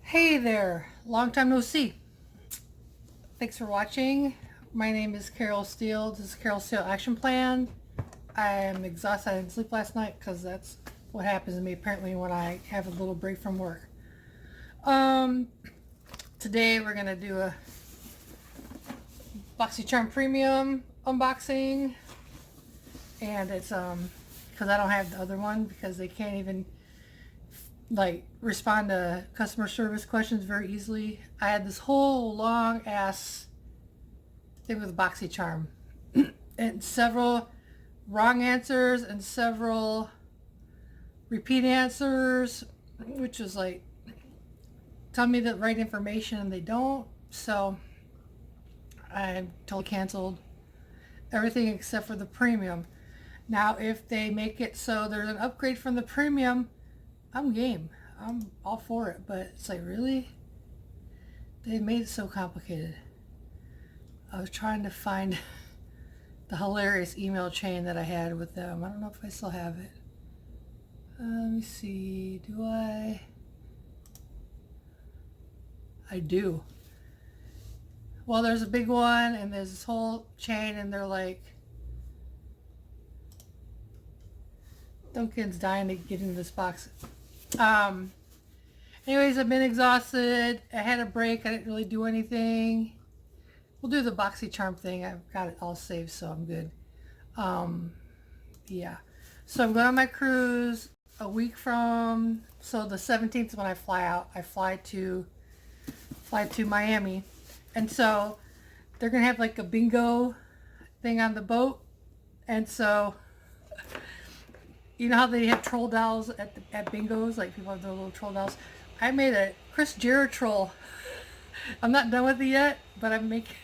Hey there, long time no see. Thanks for watching. My name is Carol Steele. This is Carol Steele Action Plan. I am exhausted. I didn't sleep last night because that's what happens to me apparently when I have a little break from work. Today we're gonna do a Boxycharm Premium unboxing, and it's because I don't have the other one because they can't even respond to customer service questions very easily. I had this whole long ass thing with Boxycharm and several wrong answers and several repeat answers, which is like tell me the right information and they don't. So I totally canceled everything except for the premium. Now if they make it so there's an upgrade from the premium, I'm game. I'm all for it, but it's like, really? They made it so complicated. I was trying to find the hilarious email chain that I had with them. I don't know if I still have it. Let me see. Do I? I do. Well, there's a big one, and there's this whole chain, and they're like, Duncan's dying to get into this box. Anyways, I've been exhausted. I had a break. I didn't really do anything. We'll do the Boxycharm thing. I've got it all saved, so I'm good. Yeah. So I'm going on my cruise a week from, so the 17th is when I fly out. I fly to Miami. And so they're going to have like a bingo thing on the boat. And so you know how they have troll dolls at bingos? Like people have their little troll dolls. I made a Chris Jericho troll. I'm not done with it yet, but I'm making.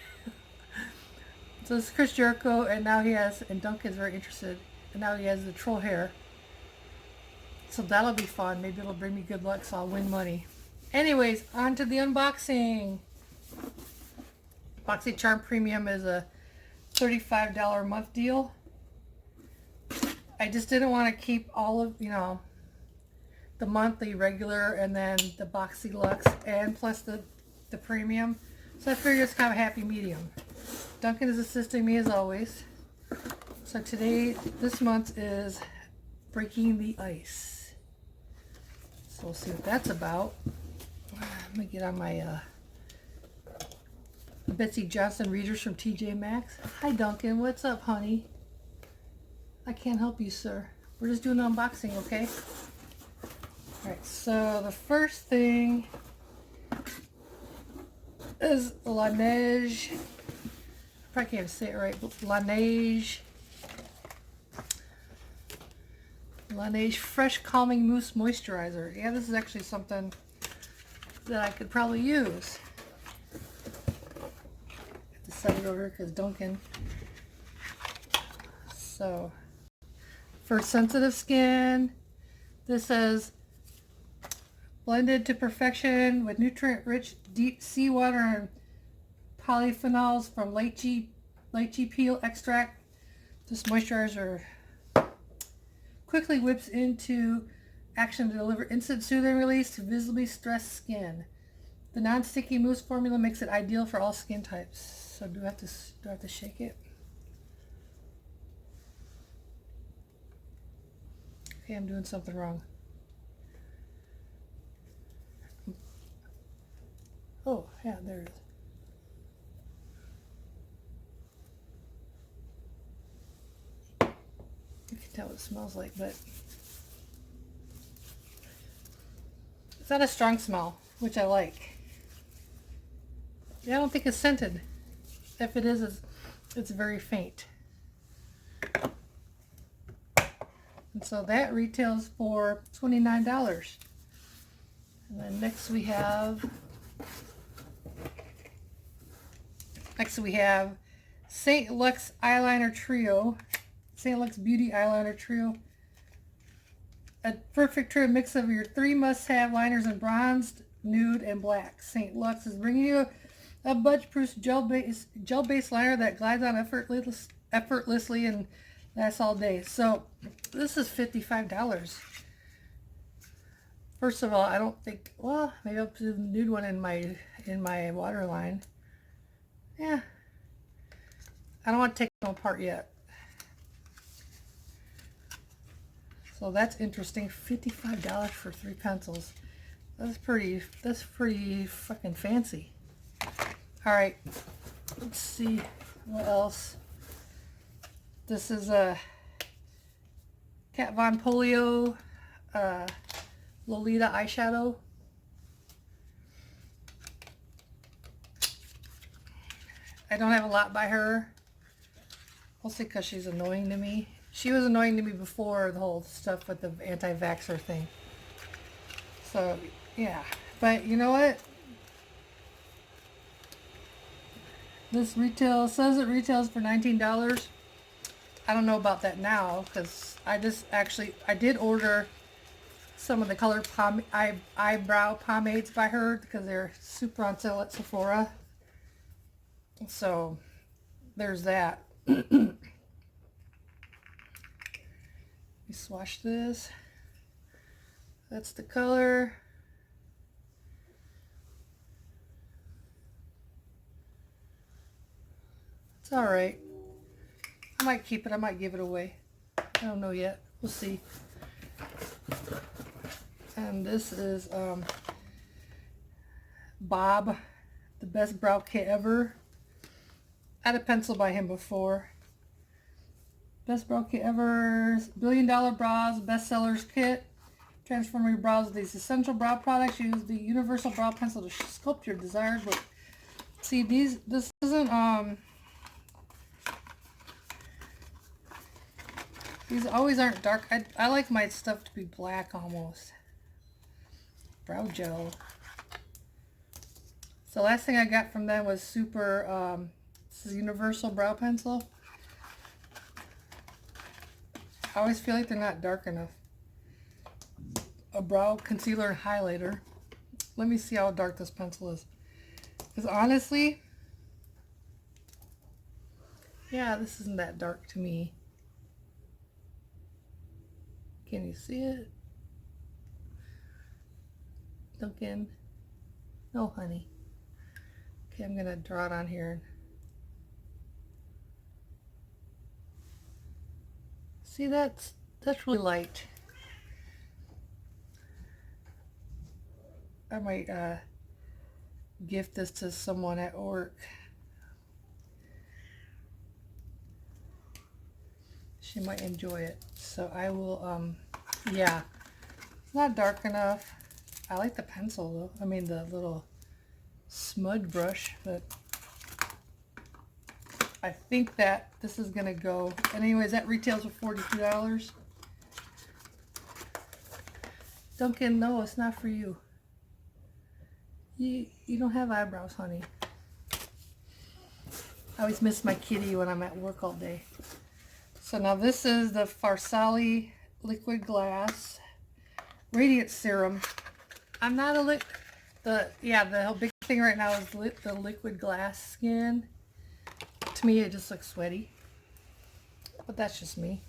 So it's Chris Jericho, and now he has, and Duncan's very interested, and now he has the troll hair. So that'll be fun. Maybe it'll bring me good luck, so I'll win money. Anyways, on to the unboxing. Boxycharm Premium is a $35 a month deal. I just didn't want to keep all of, the monthly regular and then the Boxy Lux and plus the premium. So I figured it's kind of a happy medium. Duncan is assisting me as always. So today, this month is breaking the ice. So we'll see what that's about. Let me get on my Betsy Johnson readers from TJ Maxx. Hi Duncan, what's up honey? I can't help you, sir. We're just doing an unboxing, okay? Alright, so the first thing is Laneige. I probably can't say it right, but Laneige Fresh Calming Mousse Moisturizer. Yeah, this is actually something that I could probably use. I have to set it over because Duncan. So for sensitive skin, this says blended to perfection with nutrient-rich deep seawater and polyphenols from lychee peel extract. This moisturizer quickly whips into action to deliver instant soothing release to visibly stressed skin. The non-sticky mousse formula makes it ideal for all skin types. So do I have to shake it? Okay, I'm doing something wrong. Oh, yeah, there it is. You can tell what it smells like, but it's not a strong smell, which I like. Yeah, I don't think it's scented. If it is, it's very faint. And so that retails for $29. And then next we have St. Lux Eyeliner Trio. St. Lux Beauty Eyeliner Trio. A perfect trio mix of your 3 must-have liners in bronzed, nude, and black. St. Lux is bringing you a budge-proof gel-based liner that glides on effortlessly and lasts all day. So this is $55 First of all, I don't think, well, maybe I'll put a nude one in my waterline. Yeah. I don't want to take them apart yet. So that's interesting. $55 for 3 pencils. That's pretty fucking fancy. All right. Let's see what else. This is a Kat Von Polio Lolita eyeshadow. I don't have a lot by her. Mostly because she's annoying to me. She was annoying to me before the whole stuff with the anti-vaxxer thing. So, yeah. But you know what? This says it retails for $19. I don't know about that now because I did order some of the colored eyebrow pomades by her because they're super on sale at Sephora. So there's that. Let me swatch this. That's the color. It's all right. I might keep it. I might give it away. I don't know yet. We'll see. And this is Bob, the best brow kit ever. I had a pencil by him before. Best brow kit ever. $1 billion brows bestsellers kit. Transform your brows with these essential brow products. Use the universal brow pencil to sculpt your desired look. See, this isn't these always aren't dark. I like my stuff to be black almost. Brow gel. So the last thing I got from them was super, this is universal brow pencil. I always feel like they're not dark enough. A brow concealer and highlighter. Let me see how dark this pencil is. Because honestly, yeah, this isn't that dark to me. Can you see it? Duncan? No, honey. Okay, I'm gonna draw it on here. See, that's really light. I might gift this to someone at work. She might enjoy it. So I will, yeah. It's not dark enough. I like the pencil though. I mean the little smudge brush, but I think that this is gonna go. And anyways, that retails for $42. Duncan, no, it's not for you. You don't have eyebrows, honey. I always miss my kitty when I'm at work all day. So now this is the Farsali Liquid Glass Radiant Serum. I'm not a the whole big thing right now is the liquid glass skin. To me, it just looks sweaty, but that's just me.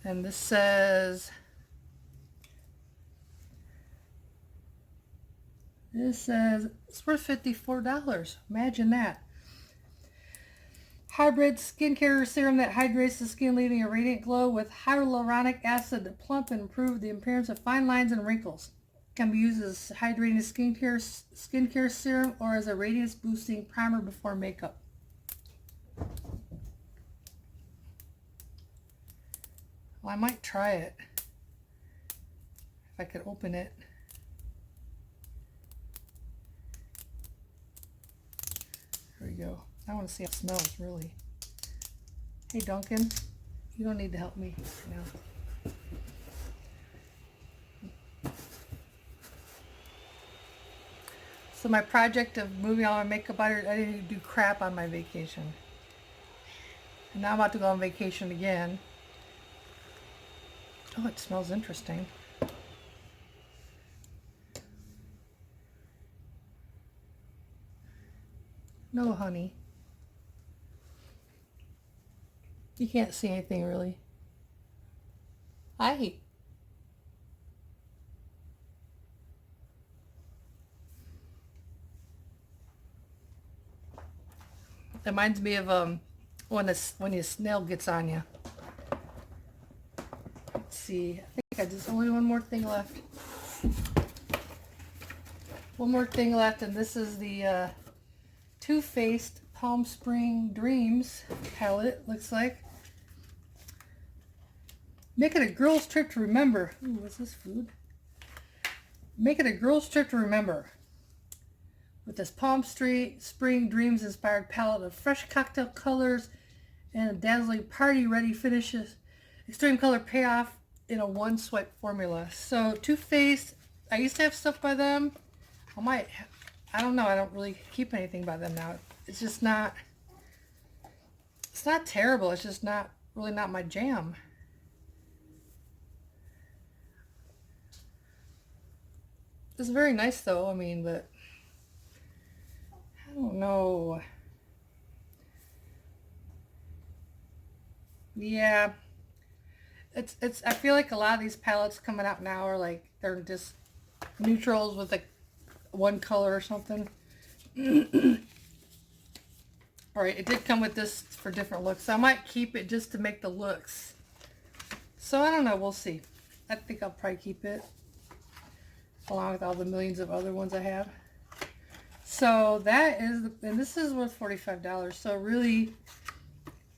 And this says, it's worth $54. Imagine that. Hybrid skincare serum that hydrates the skin, leaving a radiant glow with hyaluronic acid to plump and improve the appearance of fine lines and wrinkles. Can be used as hydrating skincare serum or as a radiance boosting primer before makeup. Well, I might try it if I could open it. There we go. I want to see how it smells, really. Hey, Duncan, you don't need to help me now. So my project of moving all my makeup out, I didn't do crap on my vacation. And now I'm about to go on vacation again. Oh, it smells interesting. No, honey. You can't see anything really. Hi. It reminds me of when a snail gets on you. Let's see. I think I just only one more thing left. One more thing left, and this is the Too Faced Palm Spring Dreams palette. Looks like. Make it a girl's trip to remember. Ooh, what's this food? Make it a girl's trip to remember. With this Palm Spring Dreams inspired palette of fresh cocktail colors and a dazzling party-ready finishes. Extreme color payoff in a one-swipe formula. So Too Faced, I used to have stuff by them. I don't know, I don't really keep anything by them now. It's just not, it's not terrible. It's just not, really not my jam. It's very nice though, I mean, but I don't know. Yeah, I feel like a lot of these palettes coming out now are like, they're just neutrals with like one color or something. Alright, it did come with this for different looks, so I might keep it just to make the looks. So I don't know, we'll see. I think I'll probably keep it along with all the millions of other ones I have. So that is, and this is worth $45. So really,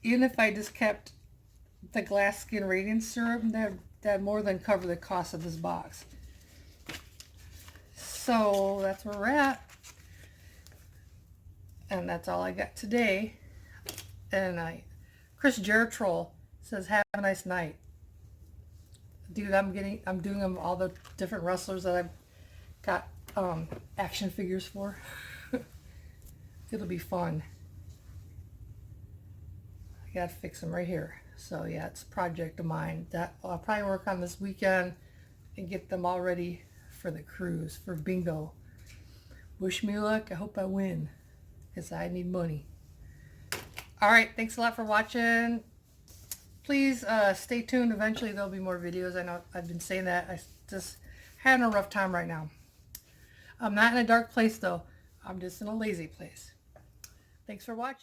even if I just kept the Glass Skin Radiance Serum, that more than cover the cost of this box. So that's where we're at. And that's all I got today. And Chris Gertroll says, have a nice night. Dude, I'm doing them all the different wrestlers that I've got action figures for. It'll be fun. I gotta fix them right here. So yeah, it's a project of mine that I'll probably work on this weekend and get them all ready for the cruise, for bingo. Wish me luck. I hope I win, because I need money. Alright, thanks a lot for watching. Please stay tuned. Eventually there'll be more videos. I know I've been saying that. I just having a rough time right now. I'm not in a dark place though. I'm just in a lazy place. Thanks for watching.